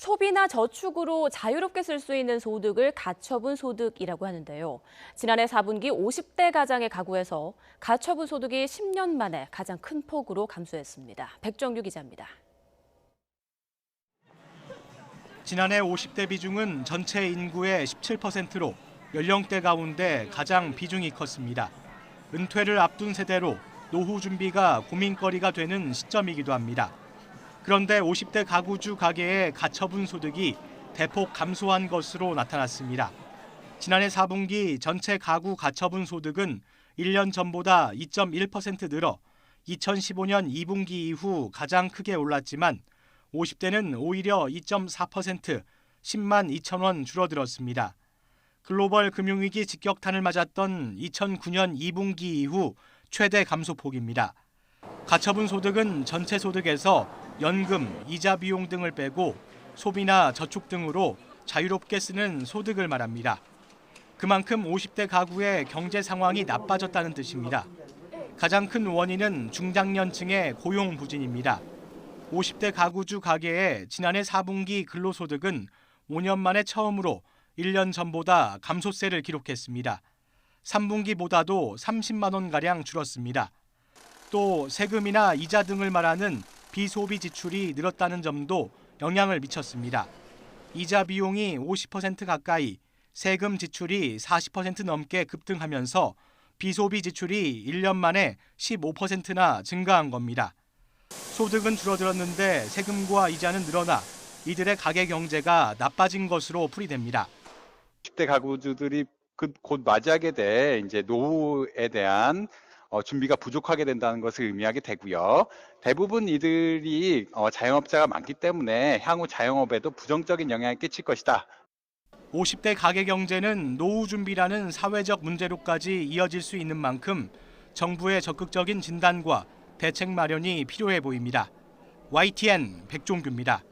소비나 저축으로 자유롭게 쓸 수 있는 소득을 가처분 소득이라고 하는데요. 지난해 4분기 50대 가장의 가구에서 가처분 소득이 10년 만에 가장 큰 폭으로 감소했습니다. 백정규 기자입니다. 지난해 50대 비중은 전체 인구의 17%로 연령대 가운데 가장 비중이 컸습니다. 은퇴를 앞둔 세대로 노후 준비가 고민거리가 되는 시점이기도 합니다. 그런데 50대 가구주 가계의 가처분 소득이 대폭 감소한 것으로 나타났습니다. 지난해 4분기 전체 가구 가처분 소득은 1년 전보다 2.1% 늘어 2015년 2분기 이후 가장 크게 올랐지만 50대는 오히려 2.4% 10만 2천 원 줄어들었습니다. 글로벌 금융위기 직격탄을 맞았던 2009년 2분기 이후 최대 감소폭입니다. 가처분 소득은 전체 소득에서 연금, 이자 비용 등을 빼고 소비나 저축 등으로 자유롭게 쓰는 소득을 말합니다. 그만큼 50대 가구의 경제 상황이 나빠졌다는 뜻입니다. 가장 큰 원인은 중장년층의 고용 부진입니다. 50대 가구주 가계의 지난해 4분기 근로소득은 5년 만에 처음으로 1년 전보다 감소세를 기록했습니다. 3분기보다도 30만 원가량 줄었습니다. 또 세금이나 이자 등을 말하는 비소비 지출이 늘었다는 점도 영향을 미쳤습니다. 이자 비용이 50% 가까이, 세금 지출이 40% 넘게 급등하면서 비소비 지출이 1년 만에 15%나 증가한 겁니다. 소득은 줄어들었는데 세금과 이자는 늘어나 이들의 가계 경제가 나빠진 것으로 풀이됩니다. 10대 가구주들이 곧 맞이하게 될 이제 노후에 대한 준비가 부족하게 된다는 것을 의미하게 되고요. 대부분 이들이 자영업자가 많기 때문에 향후 자영업에도 부정적인 영향을 끼칠 것이다. 50대 가계 경제는 노후 준비라는 사회적 문제로까지 이어질 수 있는 만큼 정부의 적극적인 진단과 대책 마련이 필요해 보입니다. YTN 백종규입니다.